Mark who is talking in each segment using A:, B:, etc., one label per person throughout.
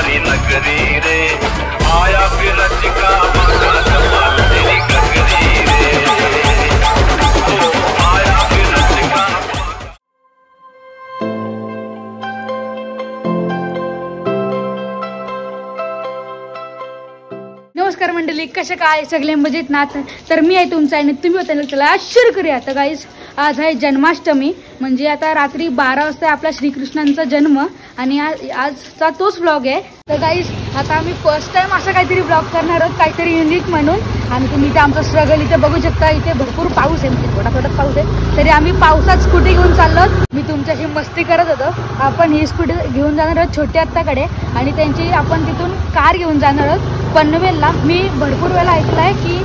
A: हमारी नगरी रे, आया फिर रचिका माता कमाल तेरी गगरी रे, आया फिर रचिका।
B: नमस्कार मंडळी, कशा काय सगळे मजेत ना? तर मी आहे तुमचा आणि तुम्ही होता. चला सुरू करूया. तर गाईस, आज आहे जन्माष्टमी, म्हणजे आता रात्री 12 वाजता आपला श्रीकृष्णांचा जन्म आणि आजचा तोच ब्लॉग आहे. तर गाईस, आता आम्ही फर्स्ट टाइम असं काहीतरी ब्लॉग करणार आहोत, काहीतरी युनिक म्हणून. आणि तुम्ही इथे आमचं स्ट्रगल इथे बघू शकता. इथे भरपूर पाऊस आहे, म्हणजे थोडा थोडा पाऊस आहे, तरी आम्ही पावसात स्कूटी घेऊन चाललो. मी तुमच्याशी मस्ती करत होतो. आपण ही स्कूटी घेऊन जाणार आहोत छोटी आत्ताकडे, आणि त्यांची आपण तिथून कार घेऊन जाणार आहोत पनवेलला. मी भरपूर वेळा ऐकलं आहे की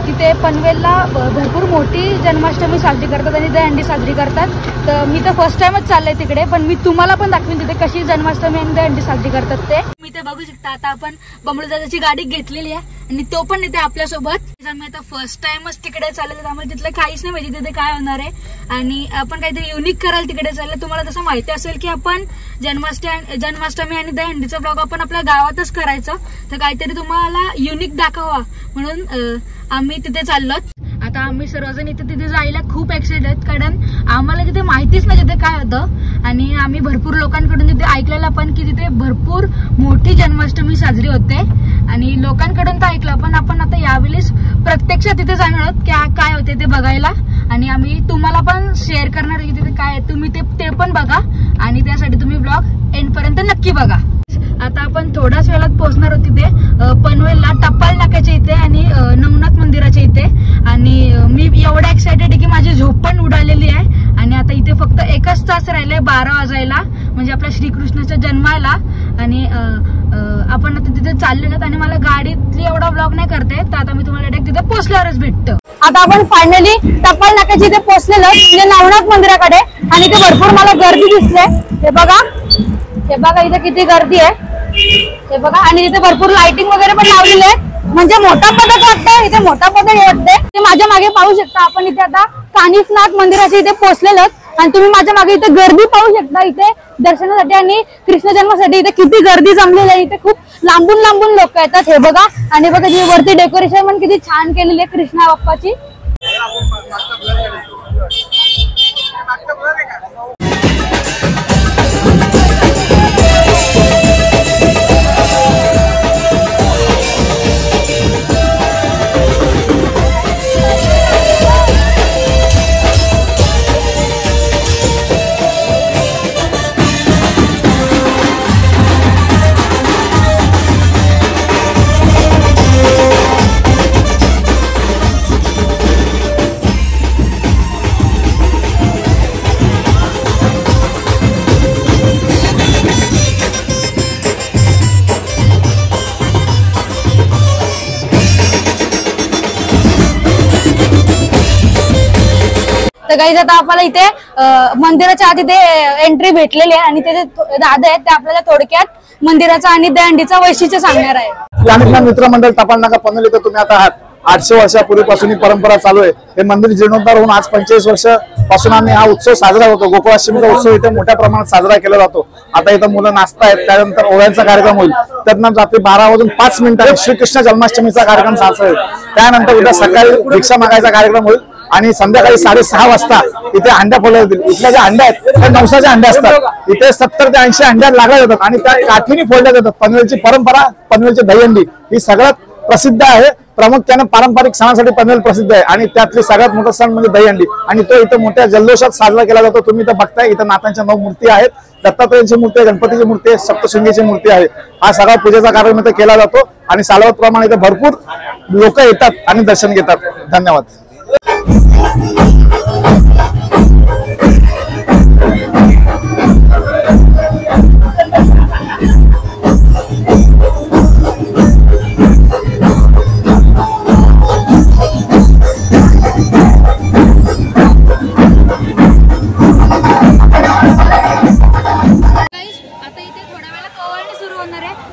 B: तिथे पनवेलला भरपूर मोठी जन्माष्टमी साजरी करतात आणि दहीहंडी साजरी करतात. तर मी तर फर्स्ट टाइमच चाललंय तिकडे, पण मी तुम्हाला पण दाखवीन तिथे कशी जन्माष्टमी आणि दहीहंडी साजरी करतात ते. मी ते बघू शकता. आता आपण बंबळदादाची गाडी घेतलेली आहे आणि तो पण येते आपल्यासोबत. आम्ही आता फर्स्ट टाइमच तिकडे चालले, त्यामुळे तिथलं काहीच नाही माहिती तिथे काय होणार आहे, आणि आपण काहीतरी युनिक करायला तिकडे चालले. तुम्हाला तसं माहिती असेल की आपण जन्माष्टमी आणि दहीहंडीचा ब्लॉग आपण आपल्या गावातच करायचं, तर काहीतरी तुम्हाला युनिक दाखवा म्हणून आम्ही तिथे चाललो. आता आम्ही सर्वजण तिथे जायला खूप एक्साइटेड आहेत, कारण आम्हाला तिथे माहितीच नाही तिथे काय होतं, आणि आम्ही भरपूर लोकांकडून तिथे ऐकलेलं पण की तिथे भरपूर मोठी जन्माष्टमी साजरी होते, आणि लोकांकडून तर ऐकलं, पण आपण आता यावेळेस प्रत्यक्षात तिथे जाणार आहोत काय होते ते बघायला. आणि आम्ही तुम्हाला पण शेअर करणार आहे की तिथे काय आहे. तुम्ही ते पण बघा, आणि त्यासाठी तुम्ही ब्लॉग एंड पर्यंत नक्की बघा. आता आपण थोड्याच वेळात पोहोचणार आहोत तिथे पनवेलला, टप्पाल नाक्याच्या इथे आणि नवनाथ मंदिराच्या इथे. आणि मी एवढा एक्सायटेड आहे की माझी झोप पण उडालेली आहे. आणि आता इथे फक्त एकच तास राहिलाय 12 वाजायला, म्हणजे आपल्या श्रीकृष्णाच्या जन्माला. आणि आपण आता तिथे चालले जात, आणि मला गाडीतली एवढा ब्लॉग नाही करता येत, तर आता मी तुम्हाला डायरेक्ट तिथे पोहोचल्यावरच भेटतं. आता आपण फायनली टप्पाल नाक्याच्या इथे पोहोचलेलो म्हणजे नवनाथ मंदिराकडे, आणि इथे भरपूर मला गर्दी दिसते. हे बघा इथे किती गर्दी आहे, हे बघा. आणि इथे भरपूर लाइटिंग वगैरे पण लावलेली आहे, म्हणजे मोठा पदक वाटतंय इथे, मोठा पदक वाटतंय. ते माझ्या मागे पाहू शकता. आपण इथे आता कानिफनाथ मंदिराच्या इथे पोहोचलेलो, आणि तुम्ही माझ्या मागे इथे गर्दी पाहू शकता. इथे दर्शनासाठी आणि कृष्ण जन्मासाठी इथे किती गर्दी जमलेली आहे. इथे खूप लांबून लांबून लोक येतात. हे बघा, आणि बघा तिथे वरती डेकोरेशन पण किती छान केलेली आहे कृष्णा बाप्पाची. तर गाईज, आता आपल्याला इथे मंदिराच्या आत इथे एंट्री भेटलेली आहे, आणि ते दादा आहेत ते आपल्याला थोडक्यात मंदिराचा आणि दहीहंडीचा वैशिष्ट्य सांगणार आहे.
C: मित्रमंडळ टपाल नाका पनवेल इथं तुम्ही आता आहात. 800 वर्षापूर्वीपासून ही परंपरा चालू आहे. हे मंदिर जीर्णोद्धार होऊन आज 45 वर्षापासून आम्ही हा उत्सव साजरा होतो. गोकुळाष्टमीचा उत्सव इथे मोठ्या प्रमाणात साजरा केला जातो. आता इथं मुलं नाचतायत, त्यानंतर ओव्यांचा कार्यक्रम होईल. त्यानंतर रात्री 12:05 श्रीकृष्ण जन्माष्टमीचा कार्यक्रम साजरा होईल. त्यानंतर उद्या सकाळी भिक्षा मागायचा कार्यक्रम होईल, आणि संध्याकाळी 6:30 वाजता इथे अंड्या फोडल्या जातील. इथल्या ज्या अंड्या आहेत त्या नवसाच्या अंड्या असतात. इथे 70 ते 80 अंड्या लागल्या जातात, आणि त्या काठीने फोडल्या जातात. पनवेलची परंपरा, पनवेलची दहीहंडी ही सगळ्यात प्रसिद्ध आहे. प्रामुख्याने पारंपरिक सणासाठी पनवेल प्रसिद्ध आहे, आणि त्यातली सगळ्यात मोठा सण म्हणजे दहीहंडी, आणि तो इथे मोठ्या जल्लोषात साजरा केला जातो. तुम्ही इथं बघताय, इथं नाथांच्या 9 मूर्ती आहेत. दत्तात्रयांची मूर्ती आहे, गणपतीची मूर्ती आहे, सप्तशृंगीची मूर्ती आहे. हा सगळा पूजेचा कार्यक्रम इथे केला जातो, आणि सालवत प्रमाणे इथे भरपूर लोक येतात आणि दर्शन घेतात. धन्यवाद.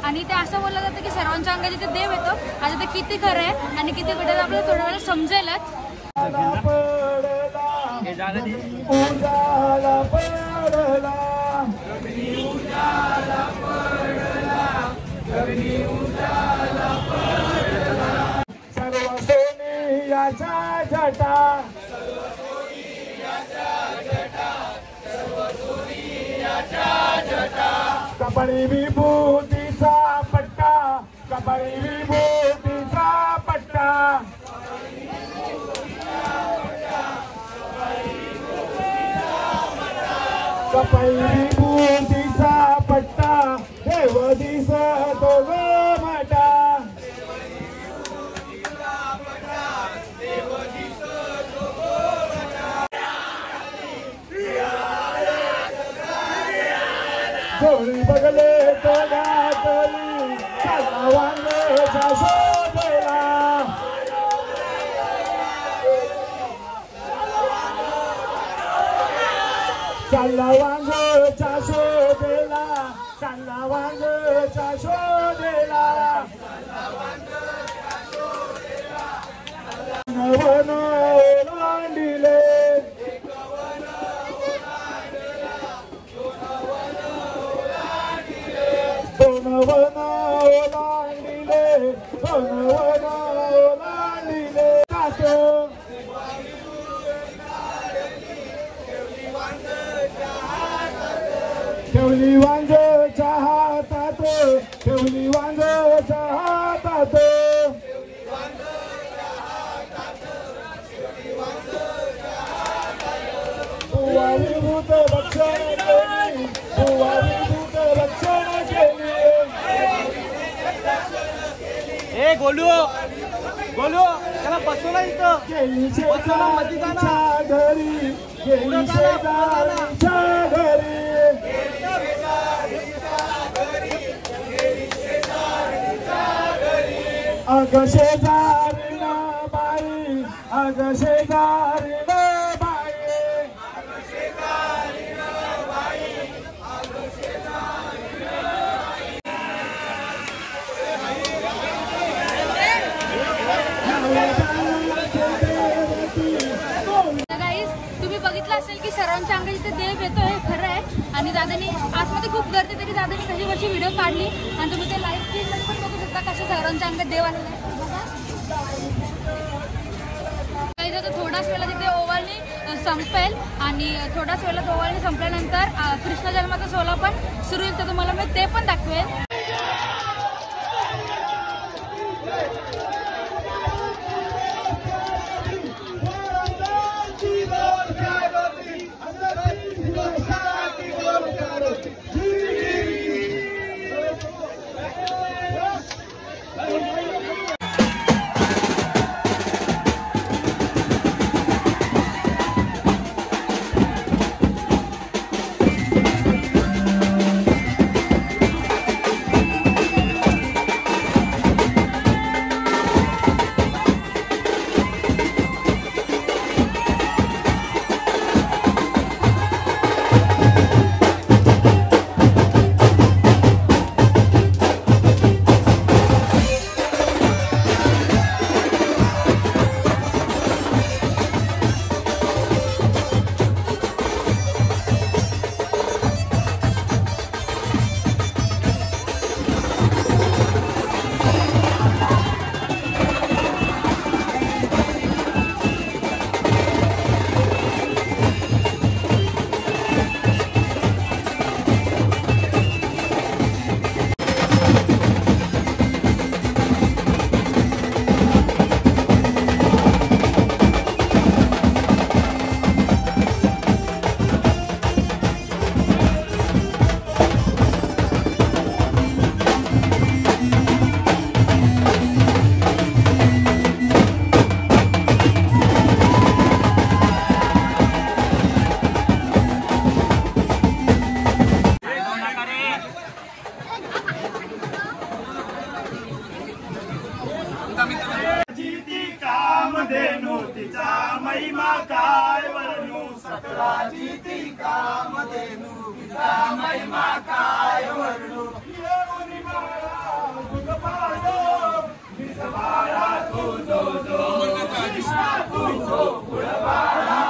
B: आणि ते असं बोललं जातं की सर्वांच्या अंगात जिथे देव येतो. आता ते किती खरं आहे आणि किती खोटं आपल्याला थोड्या वेळा समजेलच.
D: याच्या जटा कपाळी विभूतीचा पट्टा कपाळी विभूतीचा पट्टा कपाळी विभूतीचा पट्टा देव दिसतो ग माटा जोडी बघले तो गातली चालला वांगेच्या शोधेला चालला वांगेच्या शोधेला चालला वांगेच्या शोधेला वन ओलांडिले वन ओलांडिले वन ओलांडिले कातो ठेवली वांगच्या हातात ठेवली वांगच्या हातात बुवा विभूत रक्षण केली बुवा विभूत रक्षण केली
E: ए गोलू गोलू त्याला बसवला इथं
D: गेली शेजारीच्या घरी गेली शेजारीच्या घरी अग शेजारी ना बाई अग शेजारी ना बाई
B: तुम्ही बघितलं असेल की सर्वांच्या अंगात इथे देव येतो हे खरं आहे आणि दादानी आतमध्ये खूप गर्दी तरी दादानी काही वर्षी व्हिडिओ काढली आणि तुम्ही ते लाईव्ह स्ट्रीममध्ये पण बघू शकता कशा सर्वांच्या अंगात देव आलेला आहे काही आता थोडाच वेळा तिथे ओवाळणी संपेल आणि थोडाच वेळात ओवाळणी संपल्यानंतर कृष्ण जन्माचा सोहळा पण सुरू होईल तर तुम्हाला मी ते पण दाखवेल
D: महिमा काय वर्णू सकळाची ती कामधेनू तिचा महिमा काय वर्णू येऊनी बाळा तुझ पाडो निज बाळा तुझो जो कृष्णा तुझो कुळ बाळा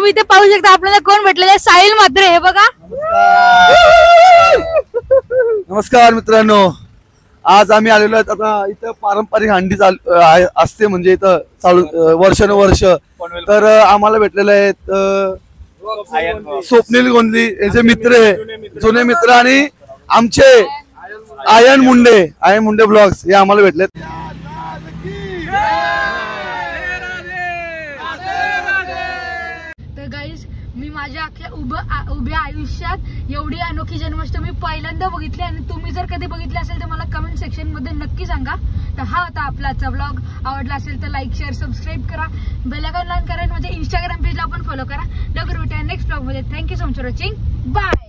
B: तुम्ही इथे पाहू शकता आपल्याला कोण भेटलेलं आहे, साहिल म्हात्रे. हे बघा.
F: नमस्कार मित्रांनो, आज आम्ही आलेलो आहेत. आता इथं पारंपरिक हंडी असते म्हणजे इथं चालू वर्षानुवर्ष. तर आम्हाला भेटलेले आहेत स्वप्नील गोंधली, याचे मित्र, जुने मित्र आणि आमचे आयन मुंडे ब्लॉग्स हे आम्हाला भेटलेत.
B: तर गाईज मी माझ्या अख्ख्या उभ्या आयुष्यात एवढी अनोखी जन्माष्टमी पहिल्यांदा बघितली आणि तुम्ही जर कधी बघितली असेल तर मला कमेंट सेक्शन मध्ये नक्की सांगा. तर हा होता आपला आजचा ब्लॉग. आवडला असेल तर लाईक शेअर सबस्क्राईब करा, बेल आयकॉन ऑन करा, म्हणजे इंस्टाग्राम पेजला पण फॉलो करा. लवकर भेटूया नेक्स्ट ब्लॉग मध्ये. Thank you so much for watching. Bye.